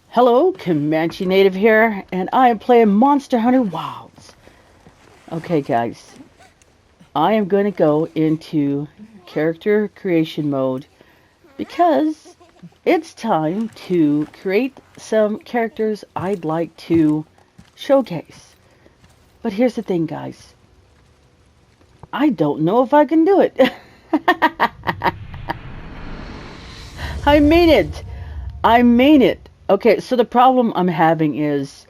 Hello, Comanche Native here, and I am playing Monster Hunter Wilds. Okay, guys, I am going to go into character creation mode because it's time to create some characters I'd like to showcase. But here's the thing, guys. I don't know if I can do it. I mean it. I mean it. Okay, so the problem I'm having is,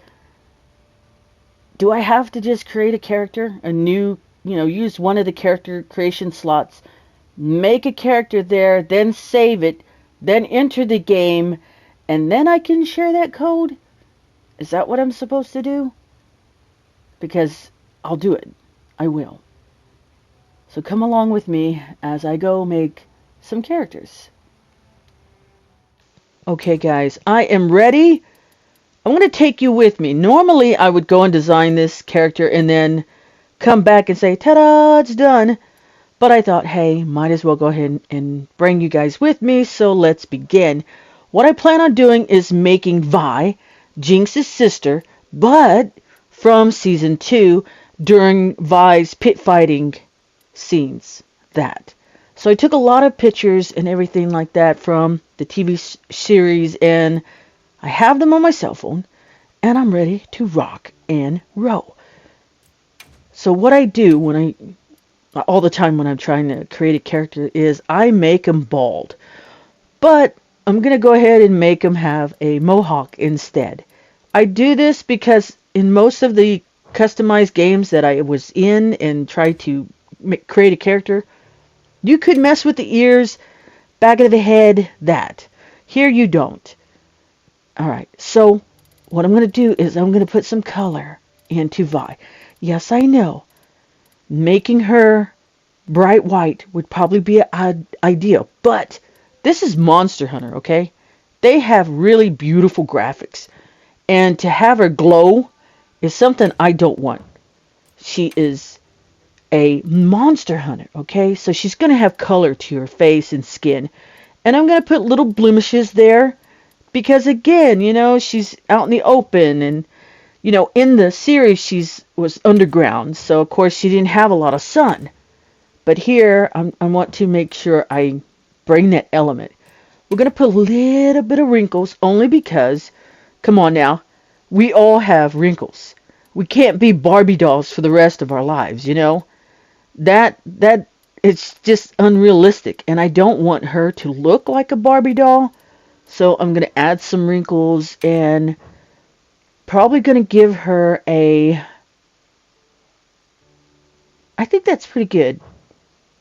do I have to just create a character, a new, use one of the character creation slots, make a character there, then save it, then enter the game, and then I can share that code? Is that what I'm supposed to do? Because I'll do it. I will. So come along with me as I go make some characters. Okay, guys, I am ready. I'm going to take you with me. Normally, I would go and design this character and then come back and say, ta-da, it's done. But I thought, hey, might as well go ahead and bring you guys with me, so let's begin. What I plan on doing is making Vi, Jinx's sister, but from Season 2, during Vi's pit fighting scenes. That. So I took a lot of pictures and everything like that from the TV series, and I have them on my cell phone, and I'm ready to rock and roll. So what I do all the time when I'm trying to create a character is I make them bald. But I'm going to go ahead and make them have a mohawk instead. I do this because in most of the customized games that I was in and tried to create a character, you could mess with the ears, back of the head, that. Here you don't. Alright, so what I'm going to do is I'm going to put some color into Vi. Yes, I know. Making her bright white would probably be ideal, but this is Monster Hunter, okay? They have really beautiful graphics, and to have her glow is something I don't want. She is a monster hunter, okay? So she's going to have color to her face and skin, and I'm going to put little blemishes there because, again, she's out in the open, and in the series was underground, so of course she didn't have a lot of sun. But here I want to make sure I bring that element. We're going to put a little bit of wrinkles only because, come on now, we all have wrinkles. We can't be Barbie dolls for the rest of our lives, That it's just unrealistic, and I don't want her to look like a Barbie doll. So I'm going to add some wrinkles and probably going to give her I think that's pretty good.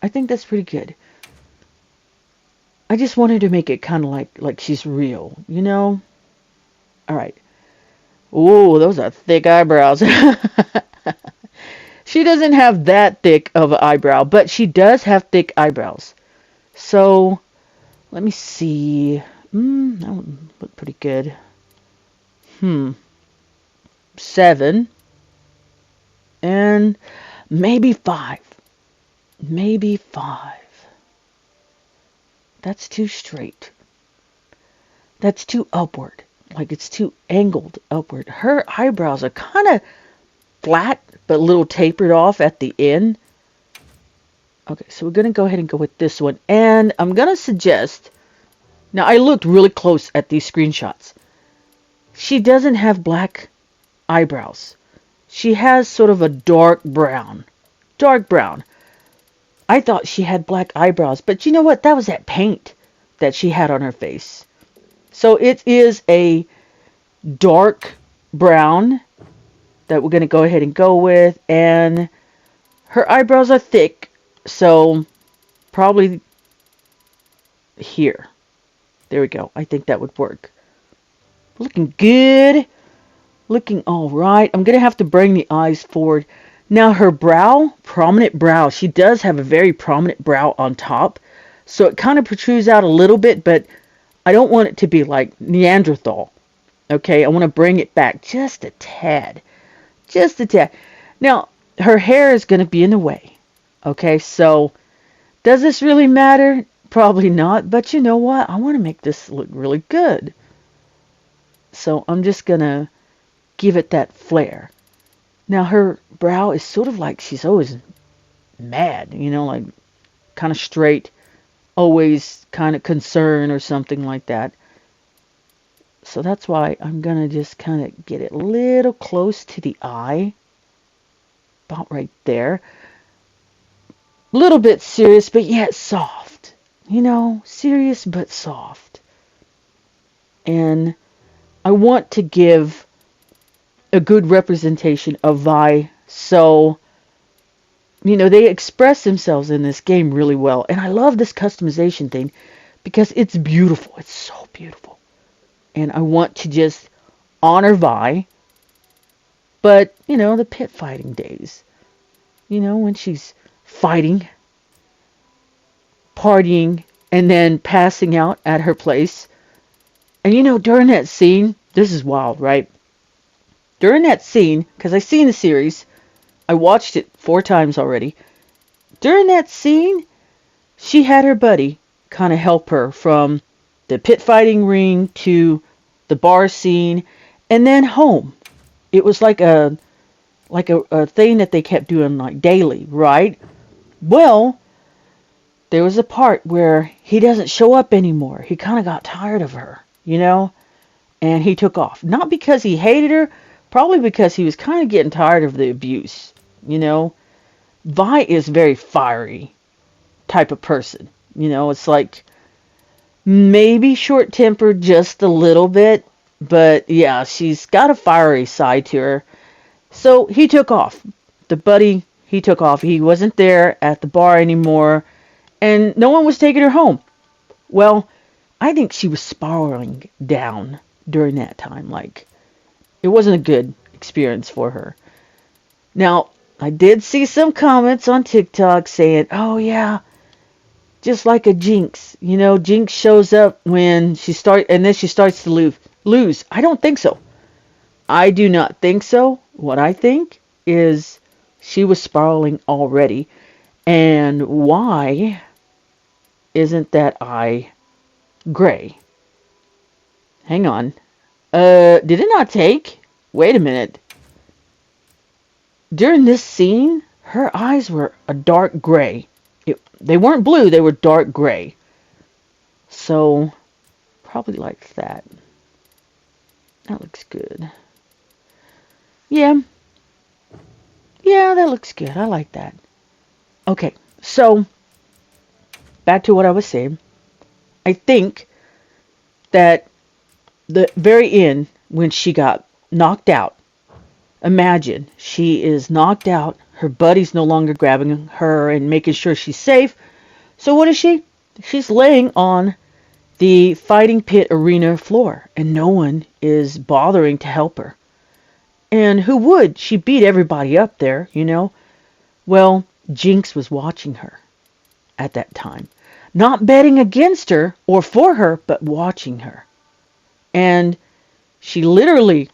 I just wanted to make it kind of like she's real, All right. Ooh, those are thick eyebrows. She doesn't have that thick of an eyebrow, but she does have thick eyebrows. So, let me see. That would look pretty good. 7. And maybe 5. Maybe 5. That's too straight. That's too upward. Like it's too angled upward. Her eyebrows are kind of flat, but a little tapered off at the end. Okay, so we're going to go ahead and go with this one. And I'm going to suggest... Now, I looked really close at these screenshots. She doesn't have black eyebrows. She has sort of a dark brown. Dark brown. I thought she had black eyebrows, but you know what? That was that paint that she had on her face. So it is a dark brown that we're going to go ahead and go with. And her eyebrows are thick, so probably here. There we go. I think that would work. Looking good. Looking all right. I'm going to have to bring the eyes forward. Now her brow, prominent brow. She does have a very prominent brow on top. So it kind of protrudes out a little bit, but I don't want it to be like Neanderthal. Okay, I want to bring it back just a tad. Just a tad. Now, her hair is going to be in the way. Okay, so does this really matter? Probably not, but you know what? I want to make this look really good. So I'm just going to give it that flair. Now her brow is sort of like she's always mad, like kind of straight, always kind of concerned or something like that. So that's why I'm going to just kind of get it a little close to the eye. About right there. A little bit serious, but yet soft. Serious but soft. And I want to give a good representation of Vi. So, they express themselves in this game really well. And I love this customization thing because it's beautiful. It's so beautiful. And I want to just honor Vi. But, the pit fighting days. When she's fighting, partying, and then passing out at her place. And during that scene, this is wild, right? During that scene, because I've seen the series, I watched it 4 times already. During that scene, she had her buddy kind of help her from the pit fighting ring to the bar scene and then home. It was like a thing that they kept doing like daily, right? Well, there was a part where he doesn't show up anymore. He kind of got tired of her, and he took off. Not because he hated her, probably because he was kind of getting tired of the abuse, Vi is very fiery type of person. It's like maybe short-tempered just a little bit, but yeah, she's got a fiery side to her. So he took off. The buddy, he took off. He wasn't there at the bar anymore, and no one was taking her home. Well, I think she was spiraling down during that time. Like, it wasn't a good experience for her. Now, I did see some comments on TikTok saying, oh yeah, just like a Jinx. Jinx shows up when and then she starts to lose. I don't think so. I do not think so. What I think is she was spiraling already. And why isn't that eye gray? Hang on. Did it not take? Wait a minute. During this scene, her eyes were a dark gray. They weren't blue, they were dark gray. So, probably like that. That looks good. Yeah. Yeah, that looks good. I like that. Okay, so, back to what I was saying. I think that the very end, when she got knocked out, imagine she is knocked out, her buddy's no longer grabbing her and making sure she's safe. So what is she? She's laying on the fighting pit arena floor, and no one is bothering to help her. And who would? She beat everybody up there, Well, Jinx was watching her at that time. Not betting against her or for her, but watching her. And she literally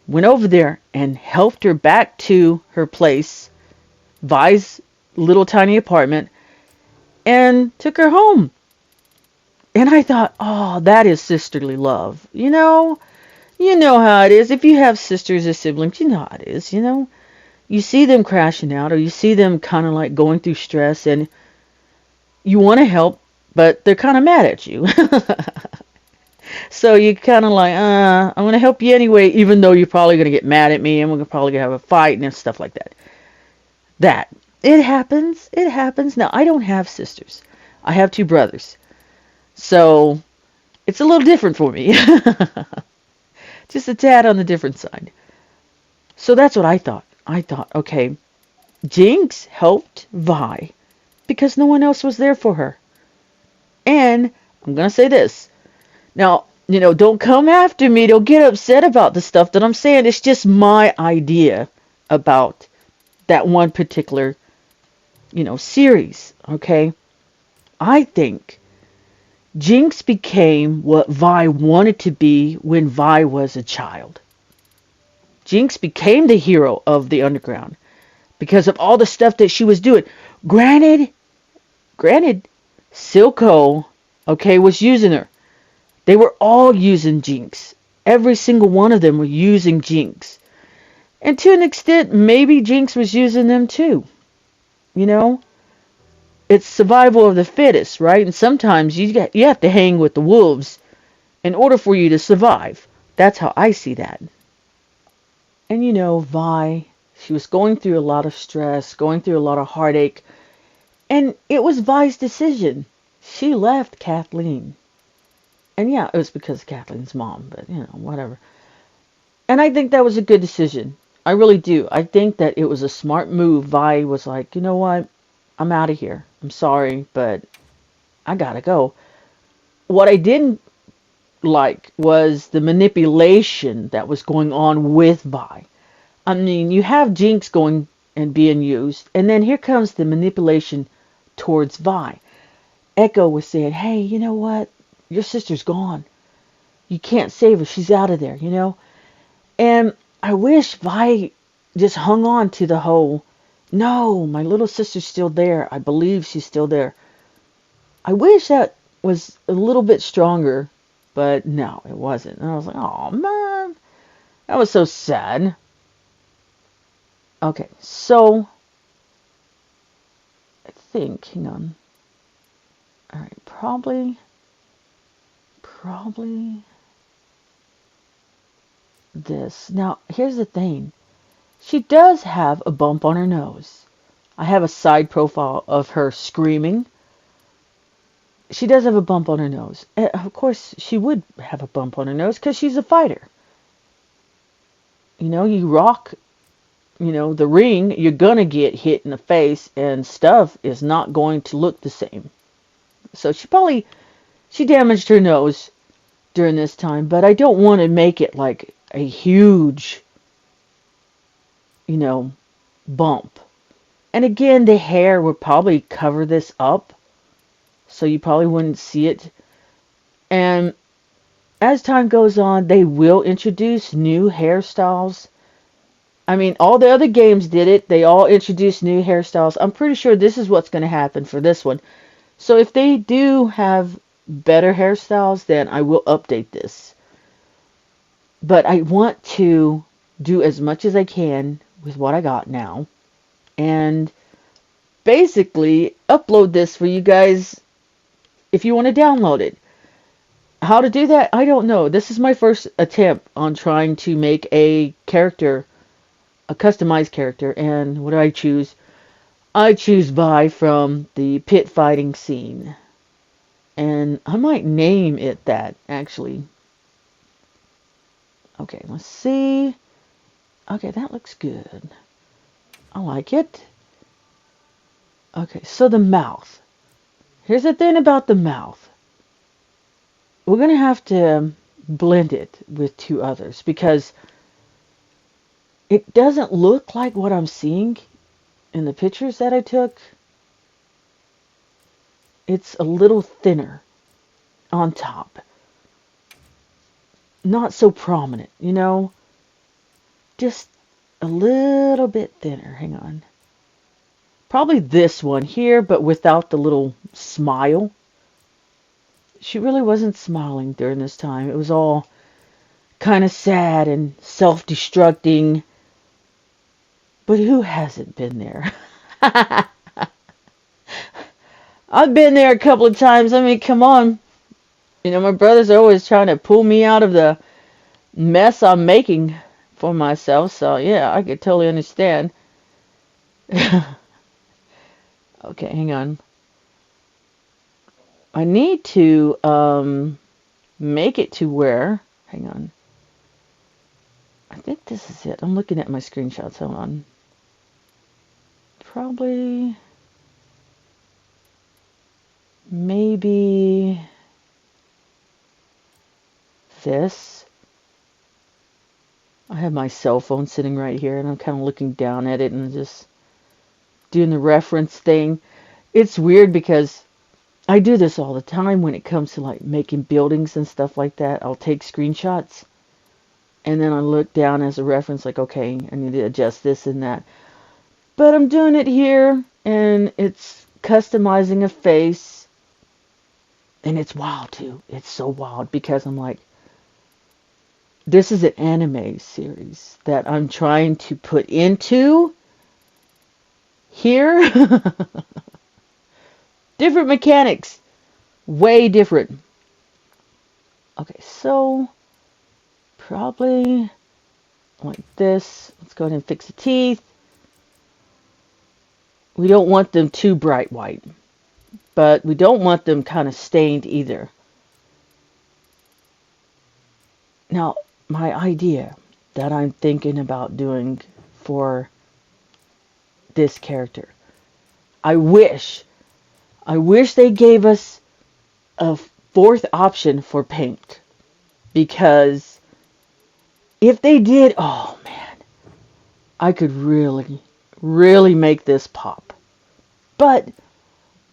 went over there and helped her back to her place, Vi's little tiny apartment, and took her home. And I thought, oh, that is sisterly love. You know how it is. If you have sisters or siblings, you know how it is, You see them crashing out, or you see them kind of like going through stress, and you want to help, but they're kind of mad at you. So you kind of like, I'm going to help you anyway, even though you're probably going to get mad at me, and we're probably going to have a fight and stuff like that. It happens. It happens. Now, I don't have sisters. I have 2 brothers. So, it's a little different for me. Just a tad on the different side. So that's what I thought. I thought, okay, Jinx helped Vi because no one else was there for her. And I'm going to say this. Now, don't come after me. Don't get upset about the stuff that I'm saying. It's just my idea about that one particular, series, okay? I think Jinx became what Vi wanted to be when Vi was a child. Jinx became the hero of the underground because of all the stuff that she was doing. Granted, Silco, okay, was using her. They were all using Jinx. Every single one of them were using Jinx. And to an extent, maybe Jinx was using them too. You know? It's survival of the fittest, right? And sometimes you have to hang with the wolves in order for you to survive. That's how I see that. And Vi, she was going through a lot of stress, going through a lot of heartache, and it was Vi's decision. She left Kathleen. And yeah, it was because of Kathleen's mom, but whatever. And I think that was a good decision. I really do. I think that it was a smart move. Vi was like, you know what? I'm out of here. I'm sorry, but I gotta go. What I didn't like was the manipulation that was going on with Vi. I mean, you have Jinx going and being used, and then here comes the manipulation towards Vi. Echo was saying, hey, you know what? Your sister's gone. You can't save her. She's out of there, And I wish Vi just hung on to the whole, no, my little sister's still there. I believe she's still there. I wish that was a little bit stronger, but no, it wasn't. And I was like, oh man, that was so sad. Okay, so I think, hang on. All right, probably this. Now, here's the thing. She does have a bump on her nose. I have a side profile of her screaming. She does have a bump on her nose. And of course, she would have a bump on her nose because she's a fighter. You rock, the ring, you're going to get hit in the face and stuff is not going to look the same. So she damaged her nose during this time, but I don't want to make it like a huge, bump. And again, the hair would probably cover this up, so you probably wouldn't see it. And as time goes on, they will introduce new hairstyles. I mean, all the other games did it. They all introduced new hairstyles. I'm pretty sure this is what's going to happen for this one. So if they do have better hairstyles, then I will update this. But I want to do as much as I can with what I got now. And basically upload this for you guys if you want to download it. How to do that, I don't know. This is my first attempt on trying to make a character, a customized character. And what do I choose? I choose Vi from the pit fighting scene. And I might name it that, actually. Okay, let's see. Okay, that looks good. I like it. Okay, so the mouth. Here's the thing about the mouth. We're going to have to blend it with two others because it doesn't look like what I'm seeing in the pictures that I took. It's a little thinner on top. Not so prominent, Just a little bit thinner. Hang on. Probably this one here, but without the little smile. She really wasn't smiling during this time. It was all kind of sad and self-destructing. But who hasn't been there? I've been there a couple of times. I mean, come on. My brothers are always trying to pull me out of the mess I'm making for myself. So, yeah, I could totally understand. Okay, hang on. I need to make it to where... Hang on. I think this is it. I'm looking at my screenshots. Hold on. Probably... Maybe... This. I have my cell phone sitting right here, and I'm kind of looking down at it and just doing the reference thing. It's weird because I do this all the time when it comes to like making buildings and stuff like that. I'll take screenshots and then I look down as a reference like, okay, I need to adjust this and that. But I'm doing it here and it's customizing a face And it's wild too. It's so wild because I'm like, this is an anime series that I'm trying to put into here. Different mechanics. Way different. Okay, so probably like this. Let's go ahead and fix the teeth. We don't want them too bright white, but we don't want them kind of stained either. Now, my idea that I'm thinking about doing for this character, I wish they gave us a fourth option for paint. Because if they did, oh man, I could really, really make this pop. But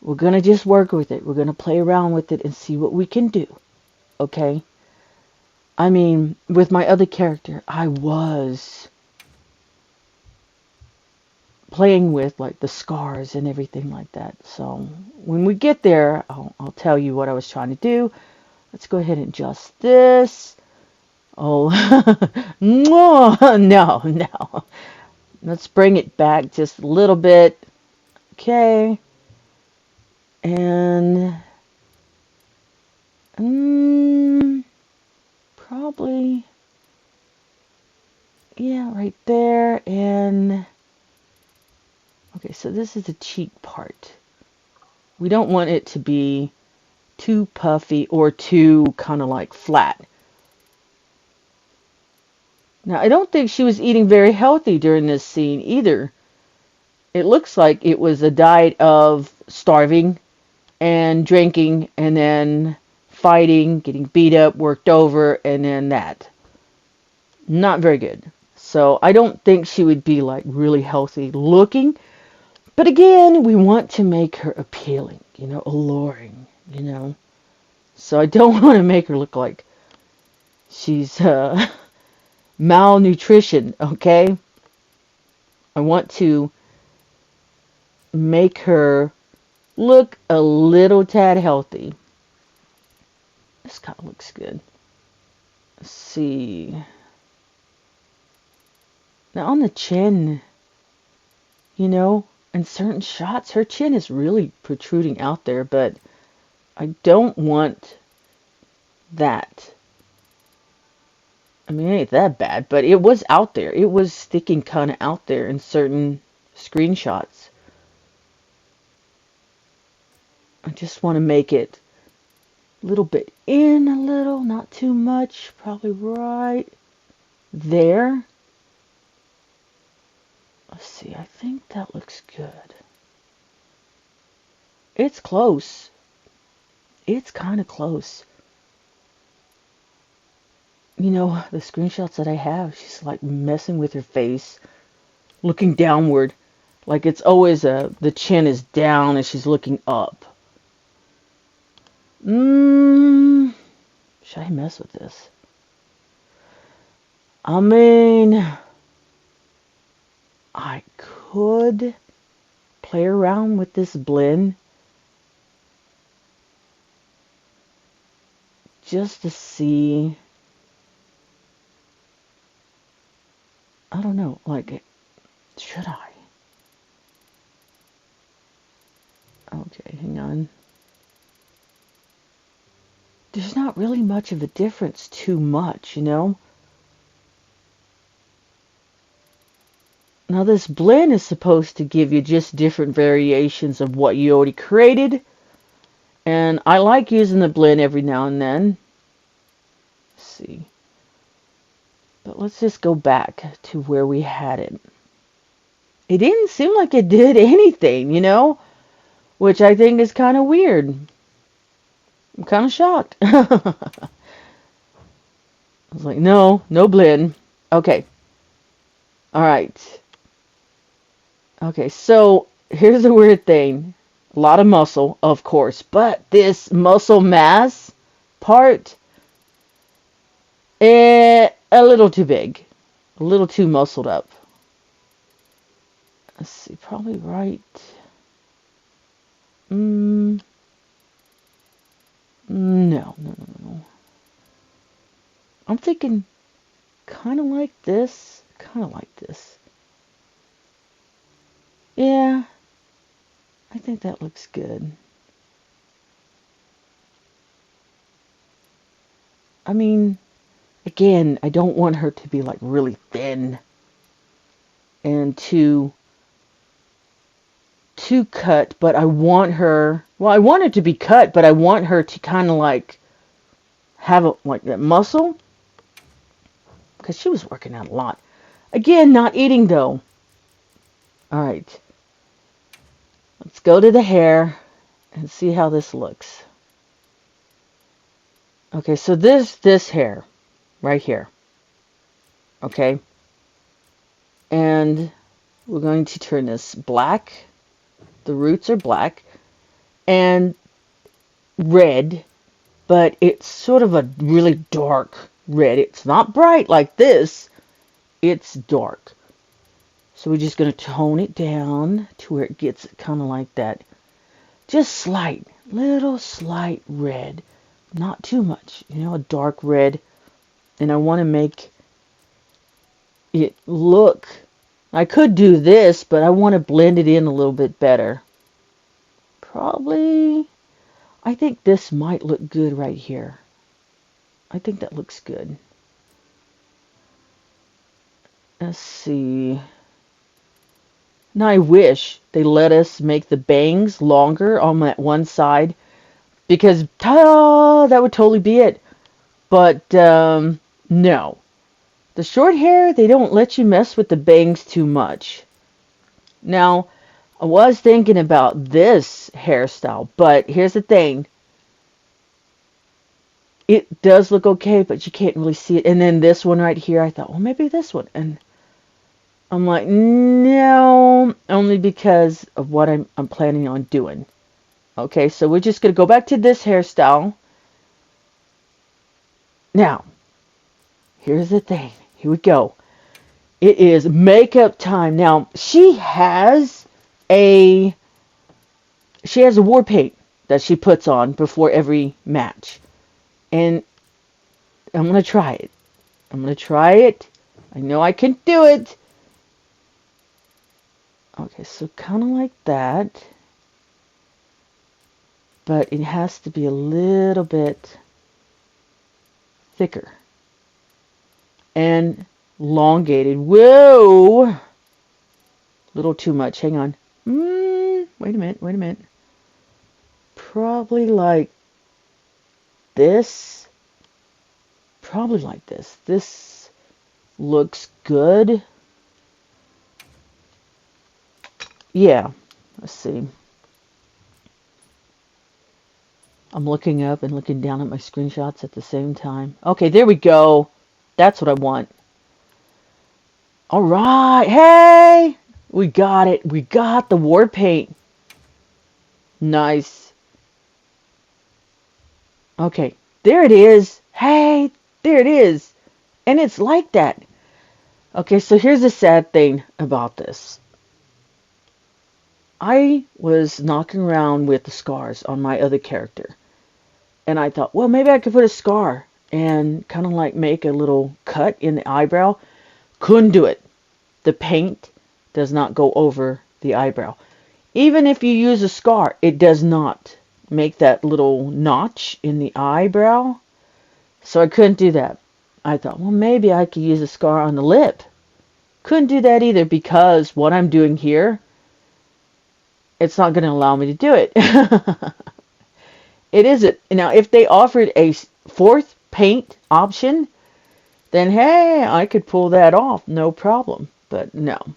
we're going to just work with it. We're going to play around with it and see what we can do. Okay? I mean, with my other character, I was playing with like the scars and everything like that. So when we get there, I'll tell you what I was trying to do. Let's go ahead and adjust this. Oh, no. Let's bring it back just a little bit. Okay. And probably, yeah, right there. And okay, so this is the cheek part. We don't want it to be too puffy or too kind of like flat. Now, I don't think she was eating very healthy during this scene either. It looks like it was a diet of starving and drinking and then fighting, getting beat up, worked over, and then that. Not very good. So I don't think she would be like really healthy looking. But again, we want to make her appealing, alluring, So I don't want to make her look like she's malnutrition, okay? I want to make her look a little tad healthy. This kind of looks good. Let's see. Now on the chin, in certain shots, her chin is really protruding out there, but I don't want that. I mean, it ain't that bad, but it was out there. It was sticking kind of out there in certain screenshots. I just want to make it a little bit in a little, not too much, probably right there. Let's see, I think that looks good. It's close. It's kind of close. The screenshots that I have, she's like messing with her face, looking downward. Like it's always the chin is down and she's looking up. Should I mess with this? I mean, I could play around with this blend just to see. I don't know, like, should I? Okay, hang on. There's not really much of a difference too much, Now this blend is supposed to give you just different variations of what you already created. And I like using the blend every now and then. Let's see. But let's just go back to where we had it. It didn't seem like it did anything, Which I think is kind of weird. I'm kind of shocked. I was like, no blend. Okay. All right. Okay, so here's the weird thing. A lot of muscle, of course, but this muscle mass part, a little too big. A little too muscled up. Let's see, probably right. No, no, no, no. I'm thinking kind of like this, kind of like this. Yeah, I think that looks good. I mean, again, I don't want her to be like really thin and too cut, but I want her, well, I want her to be cut, but I want her to kind of like have a, like that muscle, because she was working out a lot. Again, not eating though. All right, let's go to the hair and see how this looks. Okay, so this hair right here. Okay, and we're going to turn this black. The roots are black and red, but it's sort of a really dark red. It's not bright like this. It's dark. So we're just going to tone it down to where it gets kind of like that. Just slight, little slight red. Not too much, you know, a dark red. And I want to make it look, I could do this, but I want to blend it in a little bit better. Probably, I think this might look good right here. I think that looks good. Let's see. Now I wish they let us make the bangs longer on that one side, because ta-da, that would totally be it. But no. The short hair, they don't let you mess with the bangs too much. Now, I was thinking about this hairstyle, but here's the thing. It does look okay, but you can't really see it. And then this one right here, I thought, well, maybe this one. And I'm like, no, only because of what I'm planning on doing. Okay, so we're just going to go back to this hairstyle. Now, here's the thing. Here we go. It is makeup time. Now, she has a war paint that she puts on before every match. And I'm going to try it. I'm going to try it. I know I can do it. Okay, so kind of like that. But it has to be a little bit thicker. And elongated. Whoa! Little too much. Hang on. Wait a minute. Probably like this. Probably like this. This looks good. Yeah. Let's see. I'm looking up and looking down at my screenshots at the same time. Okay, there we go. That's what I want. All right. Hey! We got it. We got the war paint. Nice. Okay, there it is. Hey, there it is. And it's like that. Okay, so here's the sad thing about this. I was knocking around with the scars on my other character. And I thought, well, maybe I could put a scar and kind of like make a little cut in the eyebrow. Couldn't do it. The paint does not go over the eyebrow. Even if you use a scar, it does not make that little notch in the eyebrow. So I couldn't do that. I thought, well, maybe I could use a scar on the lip. Couldn't do that either, because what I'm doing here, it's not going to allow me to do it. It isn't. Now, if they offered a fourth paint option, then hey, I could pull that off, no problem. But no.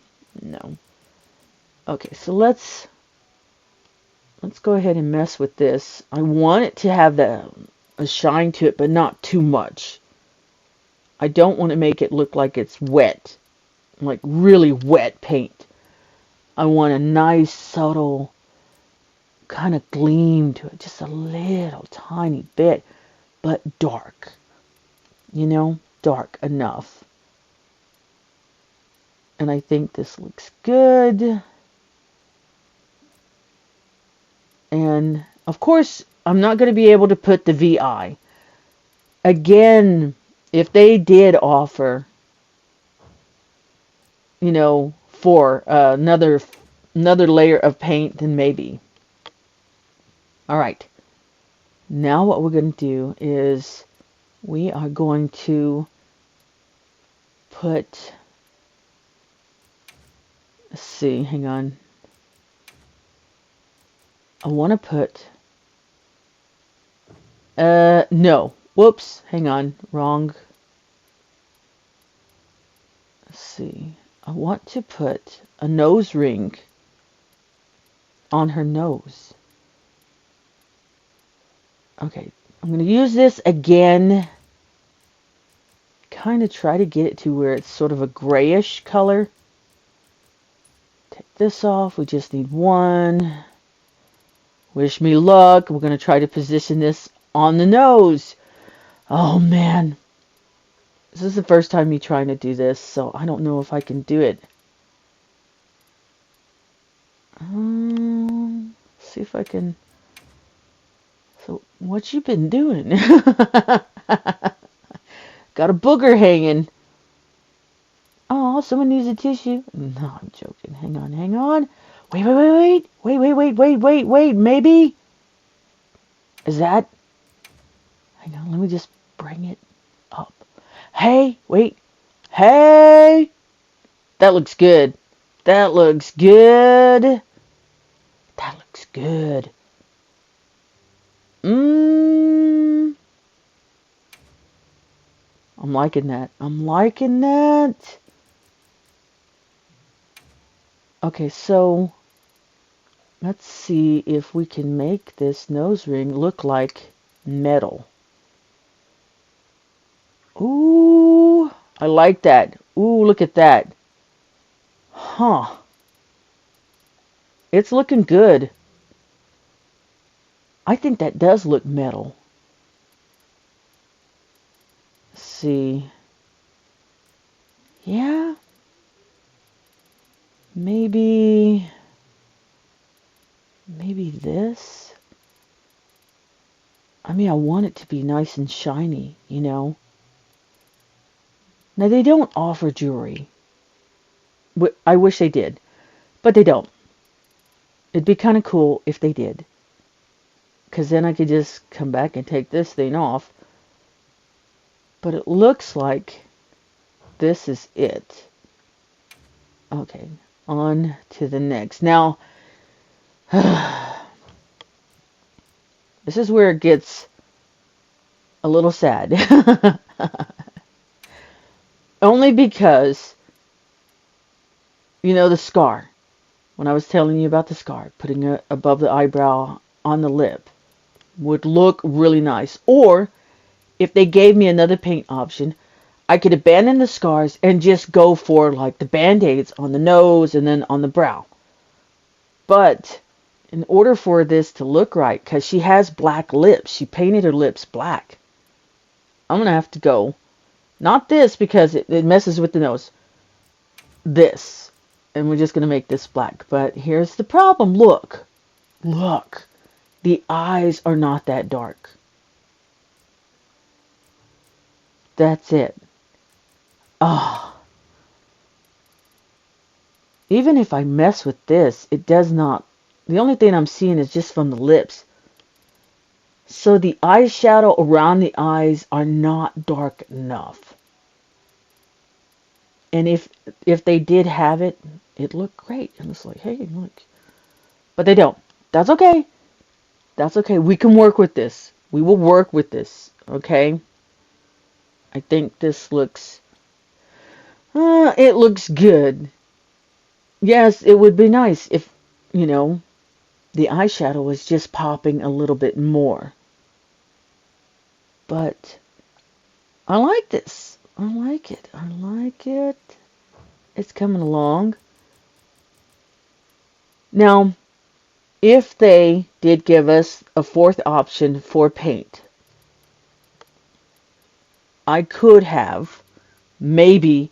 Okay, so let's go ahead and mess with this. I want it to have a shine to it, but not too much. I don't want to make it look like it's wet, like really wet paint. I want a nice, subtle kind of gleam to it, just a little tiny bit, but dark. You know, dark enough. And I think this looks good. And, of course, I'm not going to be able to put the VI. Again, if they did offer, for another layer of paint, then maybe. All right. Now what we're going to do is we are going to put, let's see, hang on. I want to put, no. Whoops, hang on, wrong. Let's see. I want to put a nose ring on her nose. Okay, I'm going to use this again. Kind of try to get it to where it's sort of a grayish color. Take this off. We just need one. Wish me luck. We're going to try to position this on the nose. Oh, man. This is the first time me trying to do this, so I don't know if I can do it. See if I can. So, what you been doing? Got a booger hanging. Oh, someone needs a tissue. No, I'm joking. Hang on, hang on. Wait. Maybe? Is that? Hang on, let me just bring it up. Hey, wait. Hey! That looks good. That looks good. That looks good. I'm liking that. I'm liking that. Okay, so let's see if we can make this nose ring look like metal. Ooh, I like that. Ooh, look at that. Huh. It's looking good. I think that does look metal. Let's see. Yeah. Maybe this. I mean, I want it to be nice and shiny, you know. Now, they don't offer jewelry. I wish they did, but they don't. It'd be kind of cool if they did, because then I could just come back and take this thing off. But it looks like this is it. Okay, on to the next. Now, this is where it gets a little sad. Only because, the scar. When I was telling you about the scar, putting it above the eyebrow on the lip would look really nice. Or, if they gave me another paint option, I could abandon the scars and just go for like the band-aids on the nose and then on the brow. But in order for this to look right, because she has black lips, she painted her lips black, I'm going to have to go, not this because it messes with the nose, this. And we're just going to make this black. But here's the problem. Look. Look. The eyes are not that dark. That's it. Oh. Even if I mess with this, it does not. The only thing I'm seeing is just from the lips. So the eyeshadow around the eyes are not dark enough. And if they did have it, it looked great. And it's like, hey, look. But they don't. That's okay. That's okay. We can work with this. We will work with this. Okay? I think this looks... it looks good. Yes, it would be nice if, the eyeshadow was just popping a little bit more. But I like this. I like it. I like it. It's coming along. Now, if they did give us a fourth option for paint, I could have maybe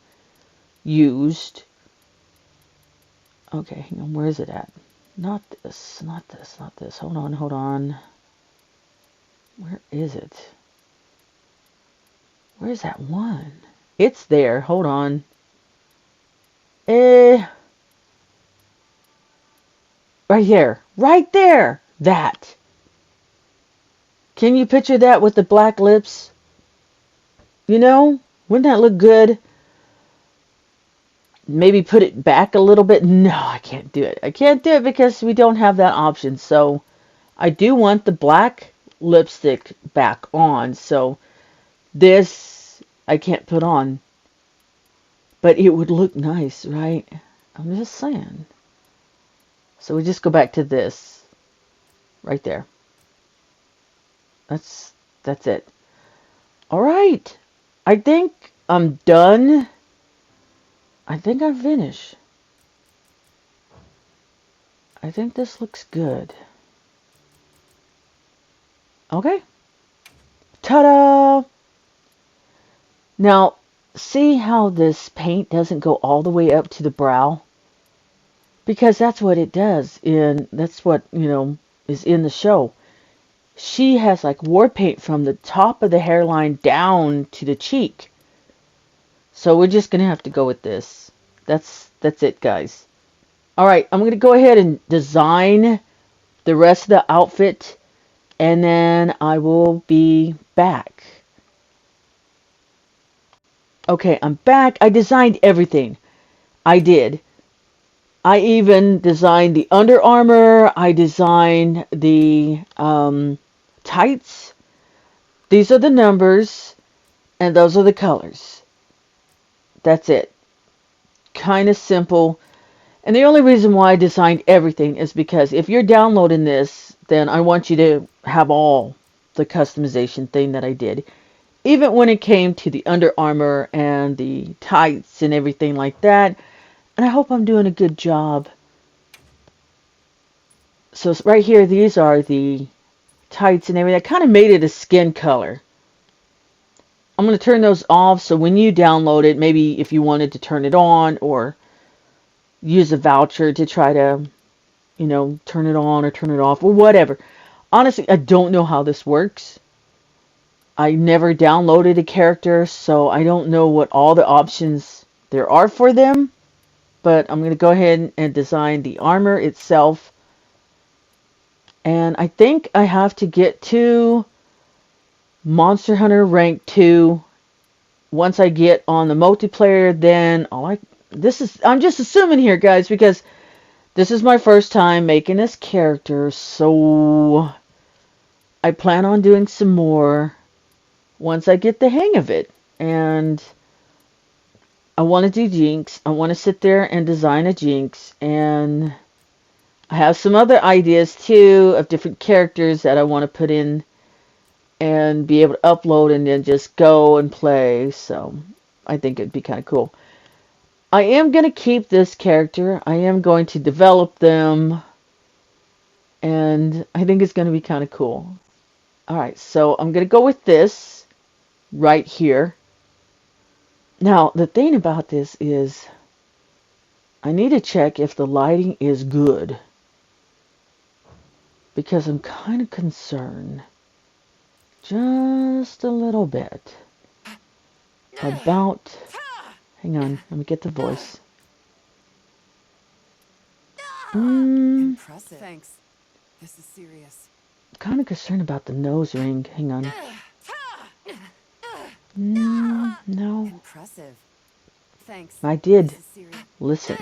used... Okay, hang on. Where is it at? Not this. Not this. Not this. Hold on. Hold on. Where is it? Where's that one? It's there. Hold on. Right here. Right there. That. Can you picture that with the black lips? You know? Wouldn't that look good? Maybe put it back a little bit. No, I can't do it. I can't do it because we don't have that option. So I do want the black lipstick back on. So this I can't put on. But it would look nice, right? I'm just saying. So we just go back to this. Right there. That's it. Alright. I think I'm done. I think I'm finished. I think this looks good. Okay. Ta-da! Now, see how this paint doesn't go all the way up to the brow? Because that's what it does. That's what, is in the show. She has like war paint from the top of the hairline down to the cheek. So we're just going to have to go with this. That's it, guys. Alright, I'm going to go ahead and design the rest of the outfit. And then I will be back. Okay, I'm back. I designed everything. I did. I even designed the Under Armour. I designed the tights. These are the numbers. And those are the colors. That's it. Kind of simple. And the only reason why I designed everything is because if you're downloading this, then I want you to have all the customization thing that I did. Even when it came to the Under Armour and the tights and everything like that. And I hope I'm doing a good job. So right here, these are the tights and everything. I kind of made it a skin color. I'm going to turn those off so when you download it, maybe if you wanted to turn it on or use a voucher to try to, turn it on or turn it off or whatever. Honestly, I don't know how this works. I never downloaded a character, so I don't know what all the options there are for them. But I'm going to go ahead and design the armor itself. And I think I have to get to Monster Hunter Rank 2. Once I get on the multiplayer, then I'm just assuming here, guys, because this is my first time making this character, so I plan on doing some more once I get the hang of it. And I want to do Jinx. I want to sit there and design a Jinx. And I have some other ideas, too, of different characters that I want to put in and be able to upload and then just go and play. So I think it'd be kind of cool. I am going to keep this character. I am going to develop them. And I think it's going to be kind of cool. Alright, so I'm going to go with this right here. Now, the thing about this is I need to check if the lighting is good. Because I'm kind of concerned. Just a little bit. About... Hang on, let me get the voice. Impressive. Thanks. This is serious. I'm kind of concerned about the nose ring. Hang on. No. Impressive. Thanks. I did listen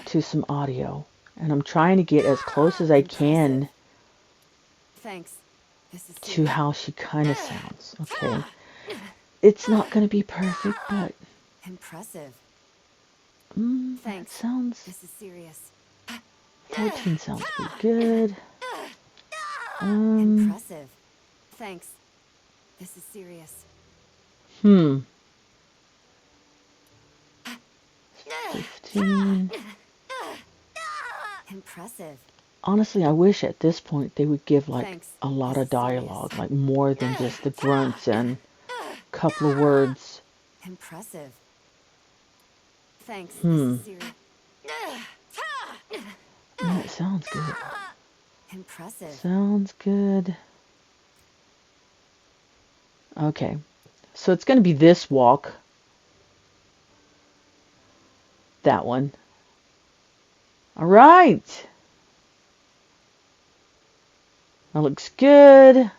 to some audio. And I'm trying to get as close as I can to how she kind of sounds. Okay. It's not going to be perfect, but... Impressive. That sounds... This is serious. 14 sounds pretty good. Impressive. Thanks. This is serious. 15. Impressive. Honestly, I wish at this point they would give like a lot of dialogue, like more than just the grunts and a couple of words. Impressive. Thanks. This is serious. Yeah, it sounds good. Impressive. Sounds good. Okay, so it's going to be this walk. That one. All right. That looks good.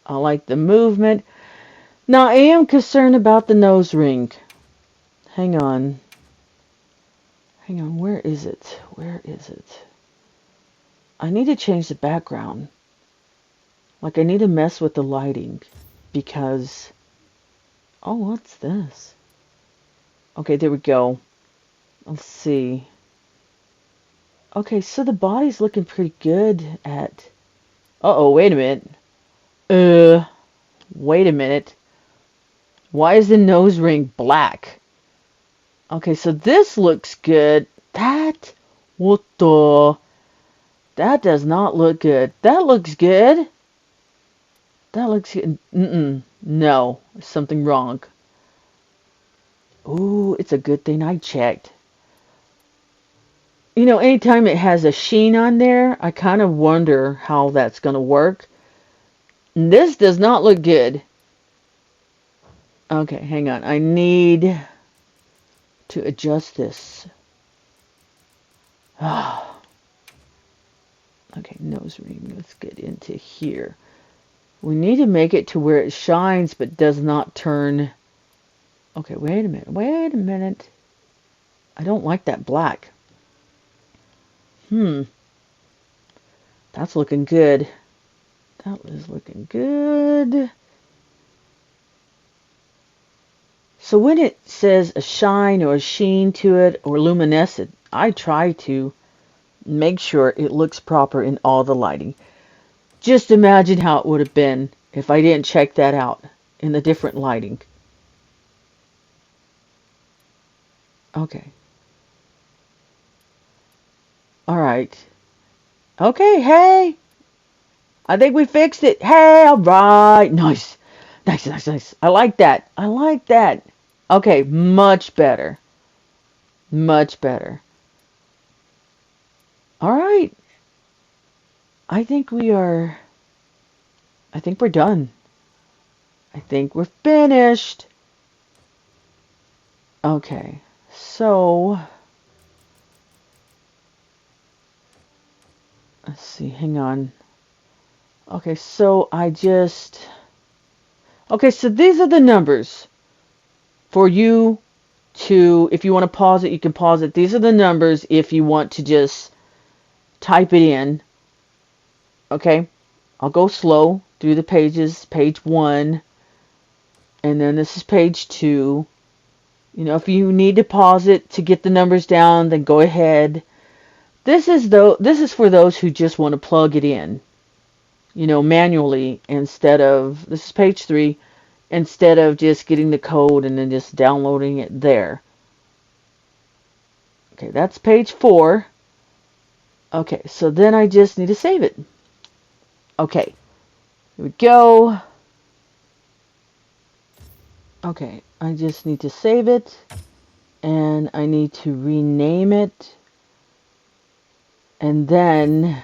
I like the movement. Now, I am concerned about the nose ring. Hang on. Hang on, where is it? Where is it? I need to change the background. Like, I need to mess with the lighting. Because... Oh, what's this? Okay, there we go. Let's see. Okay, so the body's looking pretty good at... Uh-oh, wait a minute. Wait a minute. Why is the nose ring black? Okay, so this looks good. What the? That does not look good. That looks good. That looks good. No, there's something wrong. Ooh, it's a good thing I checked. You know, anytime it has a sheen on there, I kind of wonder how that's going to work. This does not look good. Okay, hang on. I need to adjust this. Okay, nose ring. Let's get into here. We need to make it to where it shines but does not turn. Okay, wait a minute. Wait a minute. I don't like that black. That's looking good. That is looking good. So when it says a shine or a sheen to it or luminescent, I try to make sure it looks proper in all the lighting. Just imagine how it would have been if I didn't check that out in the different lighting. Okay. All right. Okay, hey. I think we fixed it. Hey, all right. Nice. Nice, nice, nice. I like that. I like that. Okay, much better. Much better. All right. I think we're done. I think we're finished. Okay. So, let's see. Hang on. Okay, so okay, so these are the numbers for you to, if you want to pause it, you can pause it. These are the numbers if you want to just type it in. Okay, I'll go slow through the pages. Page 1, and then this is page 2. You know, if you need to pause it to get the numbers down, then go ahead. This is for those who just want to plug it in, you know, manually instead of, this is page 3, instead of just getting the code and then just downloading it there. Okay, that's page 4. Okay, so then I just need to save it. Okay, here we go. Okay, I just need to save it, and I need to rename it, and then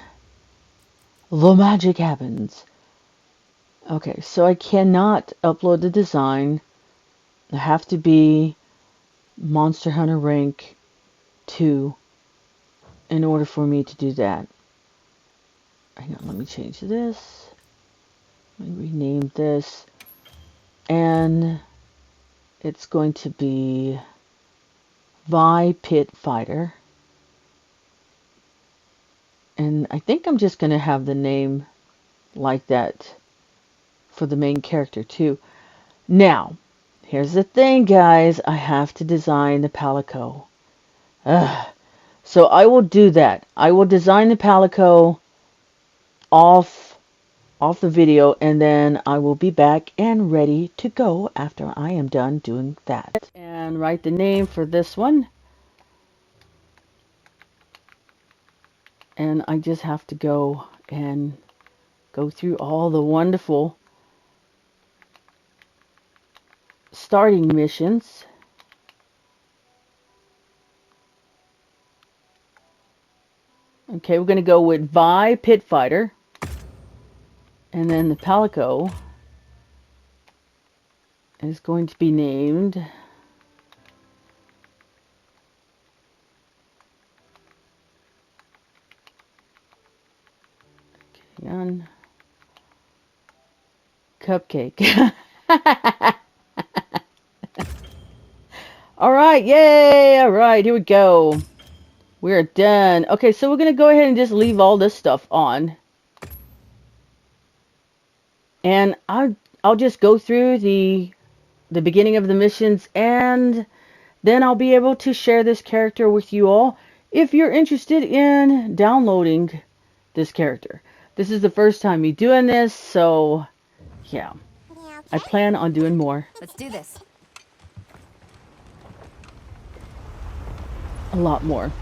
the magic happens. Okay, so I cannot upload the design. I have to be Monster Hunter rank 2 in order for me to do that. Hang on, let me change this. Let me rename this. And it's going to be Vi Pit Fighter. And I think I'm just going to have the name like that for the main character too. Now, here's the thing, guys. I have to design the palico. So I will do that. I will design the palico off the video, and then I will be back and ready to go after I am done doing that. And write the name for this one. And I just have to go and go through all the wonderful starting missions. Okay, we're going to go with Vi Pit Fighter. And then the Palico is going to be named on Cupcake. All right, yay! All right, here we go. We're done. Okay, so we're gonna go ahead and just leave all this stuff on, and I'll just go through the beginning of the missions, and then I'll be able to share this character with you all if you're interested in downloading this character. This is the first time me doing this, so yeah. I plan on doing more. Let's do this. A lot more.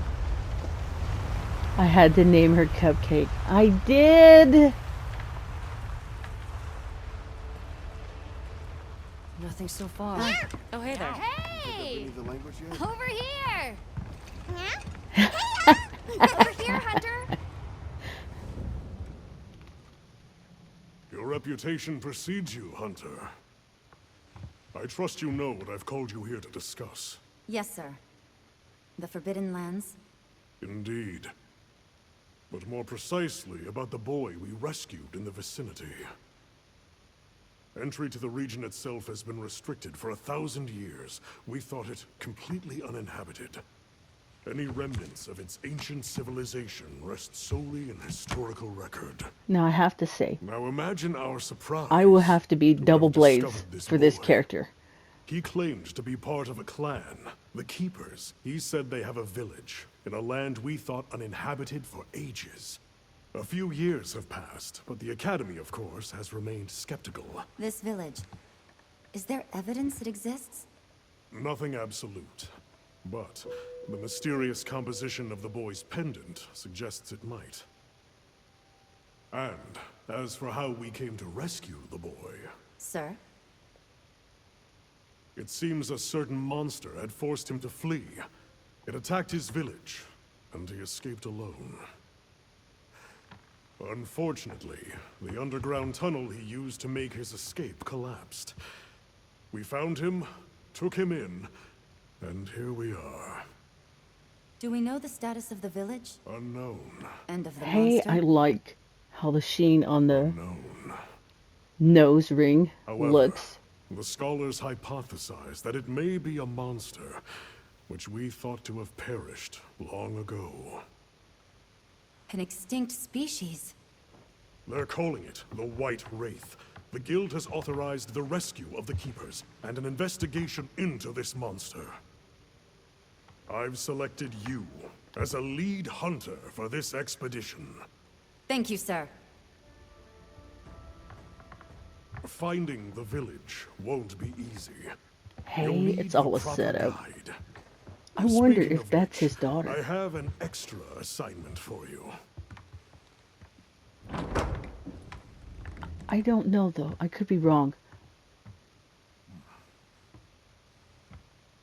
I had to name her Cupcake. I did! Nothing so far. Oh, hey there. Hey! The language yet? Over here! Huh? Over here, Hunter! Your reputation precedes you, Hunter. I trust you know what I've called you here to discuss. Yes, sir. The Forbidden Lands? Indeed. But more precisely about the boy we rescued in the vicinity. Entry to the region itself has been restricted for 1,000 years. We thought it completely uninhabited. Any remnants of its ancient civilization rest solely in historical record. Now I have to say, Now imagine our surprise. I will have to be to double have blades discovered for this boy. character. He claimed to be part of a clan, the Keepers. He said they have a village in a land we thought uninhabited for ages. A few years have passed, but the Academy, of course, has remained skeptical. This village. Is there evidence it exists? Nothing absolute, but the mysterious composition of the boy's pendant suggests it might. And as for how we came to rescue the boy, Sir? it seems a certain monster had forced him to flee. It attacked his village, and he escaped alone. Unfortunately, the underground tunnel he used to make his escape collapsed. We found him, took him in, and here we are. Do we know the status of the village? Unknown. And of the Hey, monster? I like how the sheen on the Unknown. nose ring However, looks. the scholars hypothesize that it may be a monster, which we thought to have perished long ago. An extinct species. They're calling it the White Wraith. The Guild has authorized the rescue of the Keepers and an investigation into this monster. I've selected you as a lead hunter for this expedition. Thank you, sir. Finding the village won't be easy. Hey, You'll need it's all the a proper setup. guide. I wonder Speaking if of that's which, his daughter. I have an extra assignment for you. I don't know though. I could be wrong.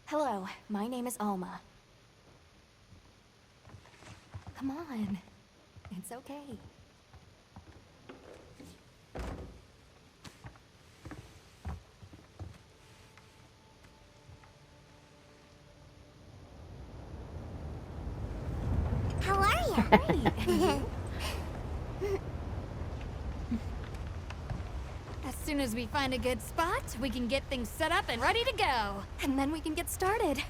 Hello, my name is Alma. Come on. It's okay. How are you? Great. As soon as we find a good spot, we can get things set up and ready to go. And then we can get started.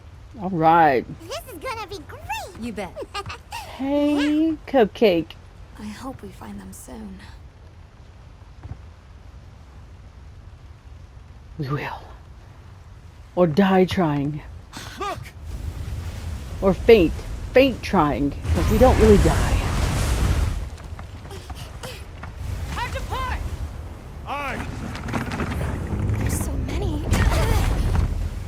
All right. This is gonna be great! You bet. Hey, Cupcake. I hope we find them soon. We will. Or die trying. Look! Or faint. Faint trying. Because we don't really die. Time to part! Aye! There's so many.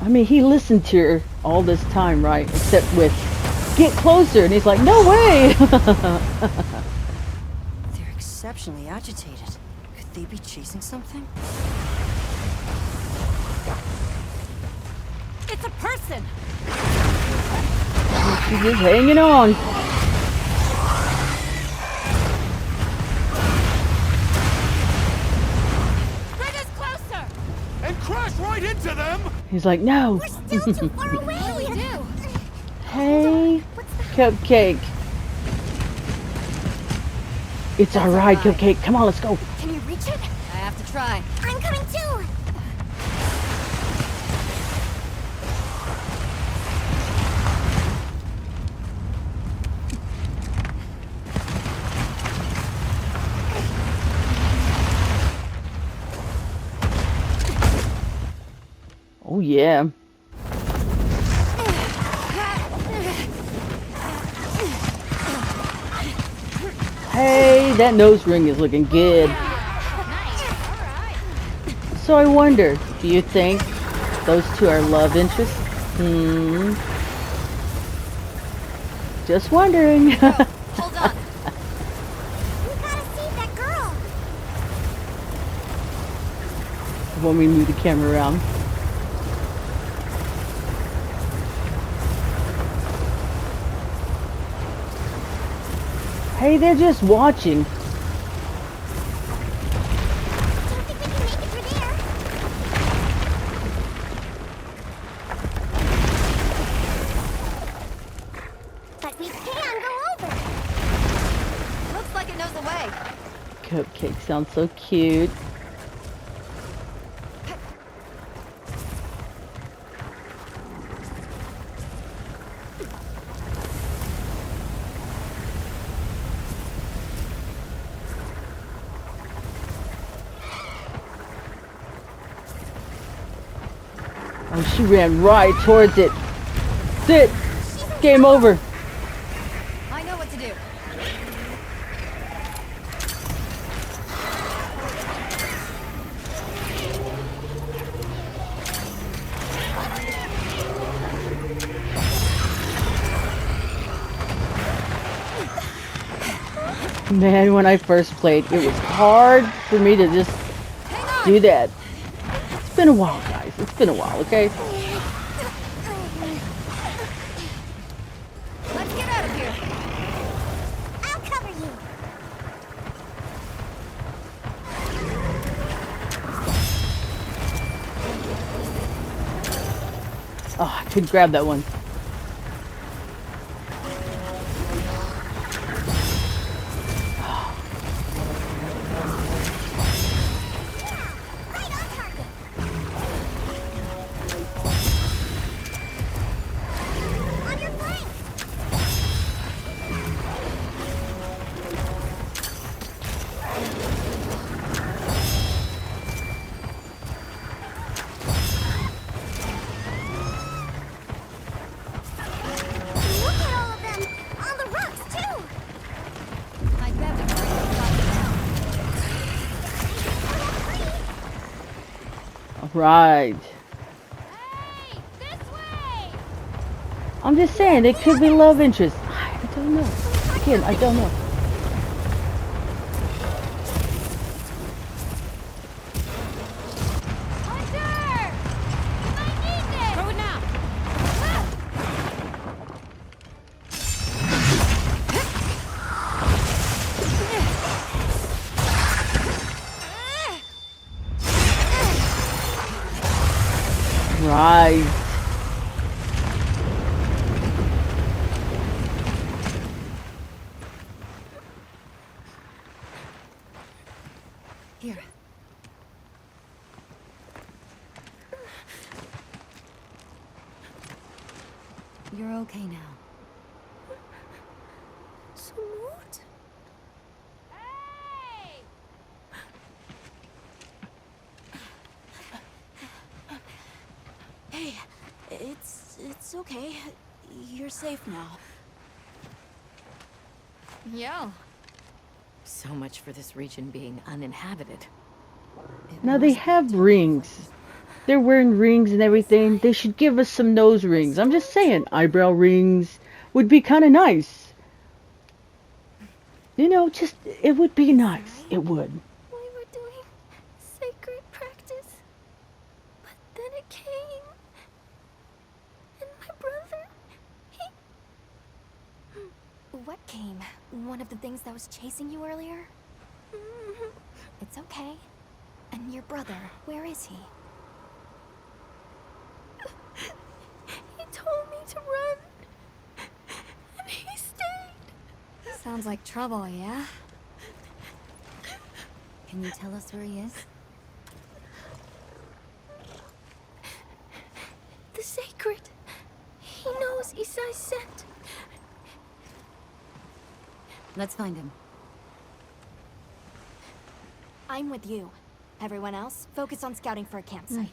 I mean, he listened to her all this time, right? Except with, get closer. And he's like, no way. They're exceptionally agitated. Could they be chasing something? It's a person! She's just hanging on. them? He's like, no. We're still too far away. What do we do? Hey, What's that? Cupcake. It's our ride, Cupcake. Come on, let's go. Can you reach it? I have to try. I'm coming too. Oh, yeah. Hey, that nose ring is looking good. So I wonder, do you think those two are love interests? Just wondering. Hold on. We gotta save that girl. When we move the camera around. Hey, they're just watching. Don't think we can make it through there. But we can go over. Looks like it knows the way. Cupcake sounds so cute. Oh, she ran right towards it. Sit. Game over. I know what to do. Man, when I first played, it was hard for me to just do that. It's been a while, guys. It's been a while, okay? Let's get out of here. I'll cover you. Oh, I could grab that one. Right on target. On your flank. Look at all of them. On the rocks too. I bet we can bring them down. All right. Hey, this way! I'm just saying, it could be love interest. I don't know. Again, I don't know. Hunter! I need this! Throw it now! Right. Here. You're okay now. Smooth. Hey! Hey, it's okay. You're safe now. Yo. So much for this region being uninhabited. It Now they must have be rings. They're wearing rings and everything. They should give us some nose rings. I'm just saying, eyebrow rings would be kind of nice. You know, just, it would be nice. It would. We were doing sacred practice, but then it came, and my brother, he... What came? One of the things that was chasing you earlier? It's okay. And your brother, where is he? Sounds like trouble, yeah? Can you tell us where he is? The Sacred. He knows Isai sent. Let's find him. I'm with you. Everyone else, focus on scouting for a campsite.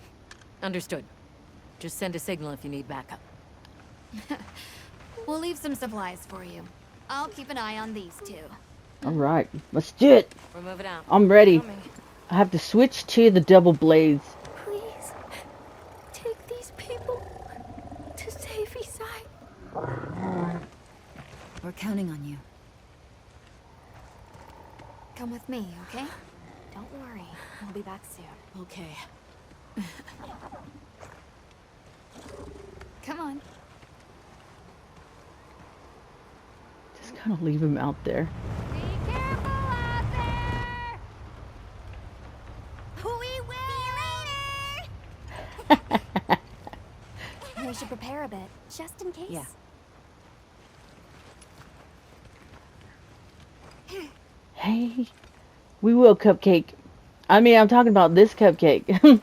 Understood. Just send a signal if you need backup. We'll leave some supplies for you. I'll keep an eye on these two. Alright, let's do it. We're moving out. I'm ready. Coming. I have to switch to the double blades. Please, take these people to save Isai. We're counting on you. Come with me, okay? Don't worry. We'll be back soon. Okay. Come on. Just kind of leave him out there. Be careful out there! We will! We should prepare a bit, just in case. Yeah. Hey, we will, Cupcake. I mean, I'm talking about this Cupcake.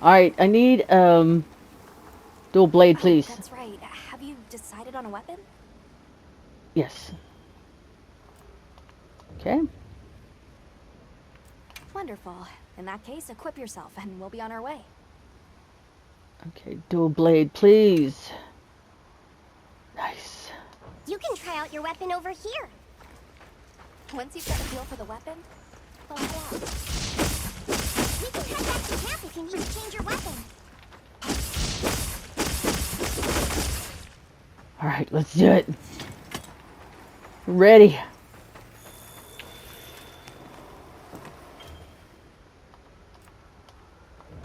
Alright, I need, dual blade, please. That's right. Have you decided on a weapon? Yes. Okay. Wonderful. In that case, equip yourself and we'll be on our way. Okay, dual blade, please. Nice. You can try out your weapon over here. Once you've got a feel for the weapon, well, yeah. We can head back to camp if you need to change your weapon. Alright, let's do it. Ready.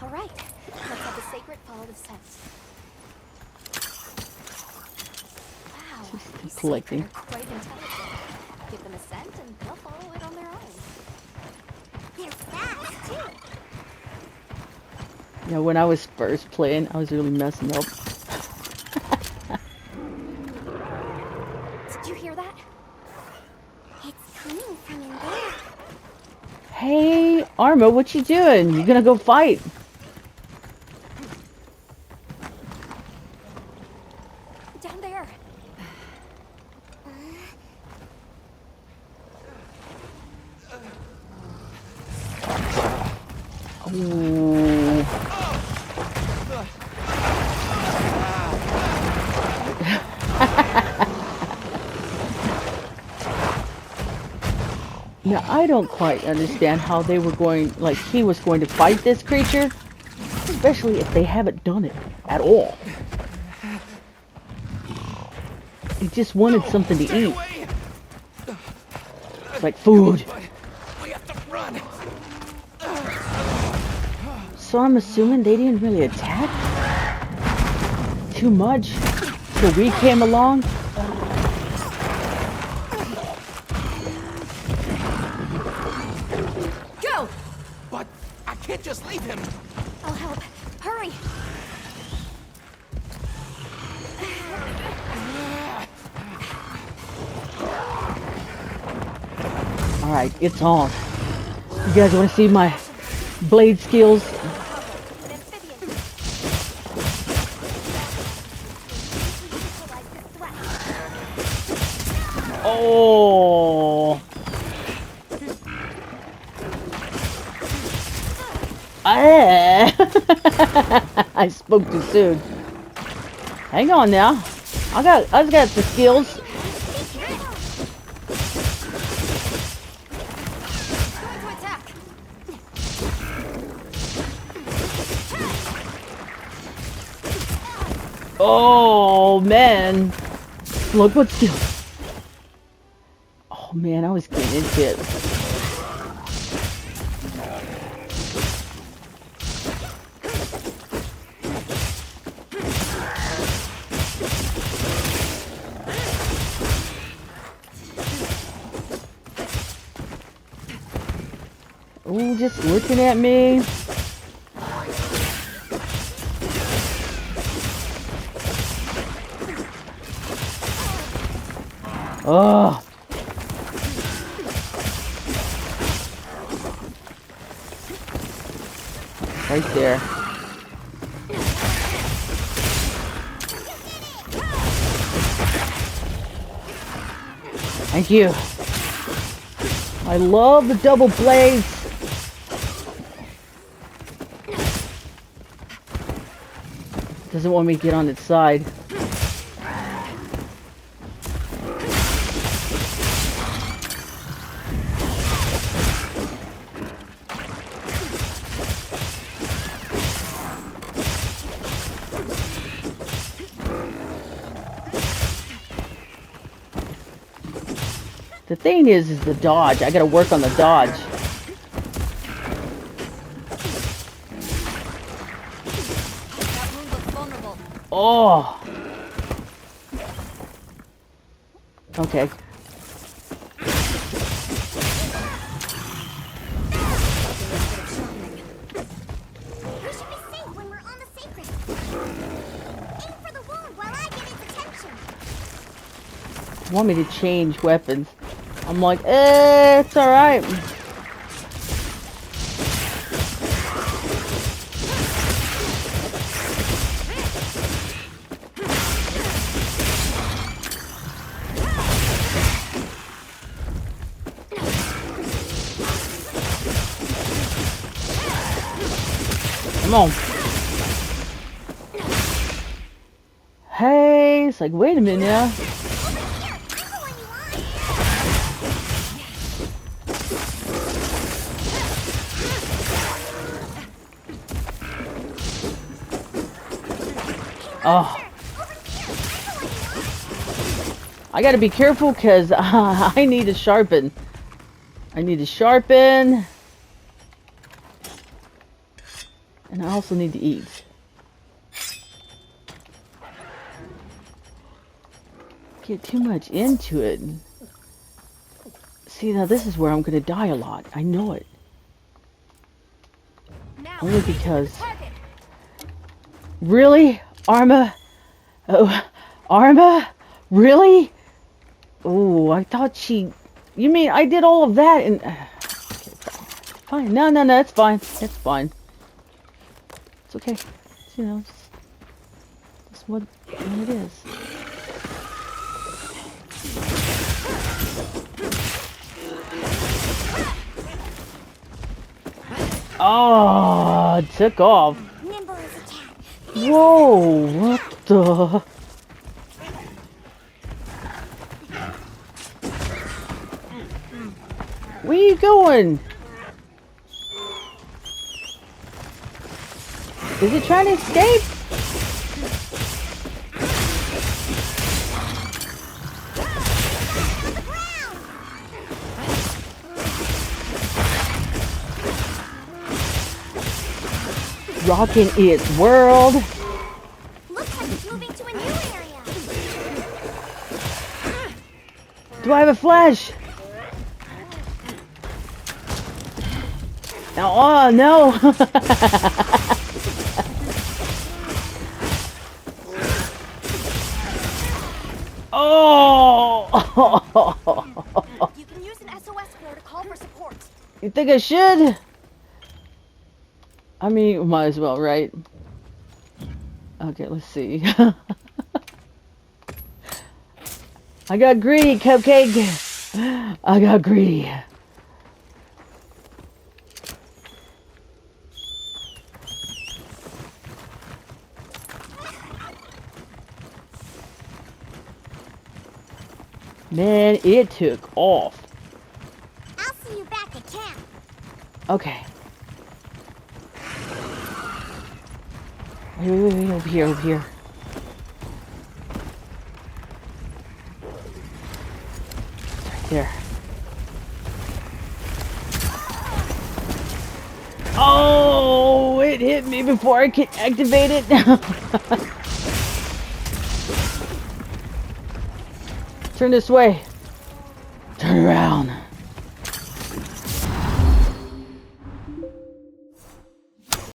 All right. Let's have the Sacred follow the scent. Wow, these collecting. Sacred are quite intelligent. Give them a scent and they'll follow it on their own. They're fast, too. Yeah, when I was first playing, I was really messing up. Did you hear that? It's coming from in there. Hey, Arma, what you doing? You gonna go fight? Down there. Ooh. Now, I don't quite understand how they were going, like, he was going to fight this creature, especially if they haven't done it at all. He just wanted something to eat. Like food. We have to run. So I'm assuming they didn't really attack too much till we came along. Go! But I can't just leave him. I'll help. Hurry. Alright, it's on. You guys want to see my blade skills? An amphibian. Neutralize this threat. Oh! Ah! I spoke too soon. Hang on now. I got the skills. Going to attack. Oh man! Look what skills. Oh man, I was getting into it. Oh, just looking at me. Oh. Right there. Thank you. I love the double blades. Doesn't want me to get on its side. The thing is the dodge. I gotta work on the dodge. That wound looks vulnerable. Oh. Okay. We should be safe when we're on the sacred. Aim for the wound while I get its attention. Want me to change weapons? I'm like, it's alright. Come on. Hey, it's like, wait a minute now. Over here, I'm the one you want. Oh. I gotta be careful because I need to sharpen. I need to sharpen. And I also need to eat. Get too much into it. See, now this is where I'm gonna die a lot. I know it. Now, Only because... target. Really? Arma? Oh, Arma? Really? Oh, I thought she... You mean I did all of that and... Okay, fine. No, it's fine. It's fine. It's okay. It's, you know, it's what it is. Oh, it took off. Nimble as a cat. Whoa, what the... Where you going? Is it trying to escape? Rocking its world. Looks like it's moving to a new area. Do I have a flash? Now, oh no! Oh! You can use an SOS flare to call for support. You think I should? I mean, might as well, right? Okay, let's see. I got greedy, Cupcake. I got greedy. Man, it took off. I'll see you back at camp. Okay. Wait, over here. It's right there. Oh, it hit me before I could activate it. Turn this way. Turn around.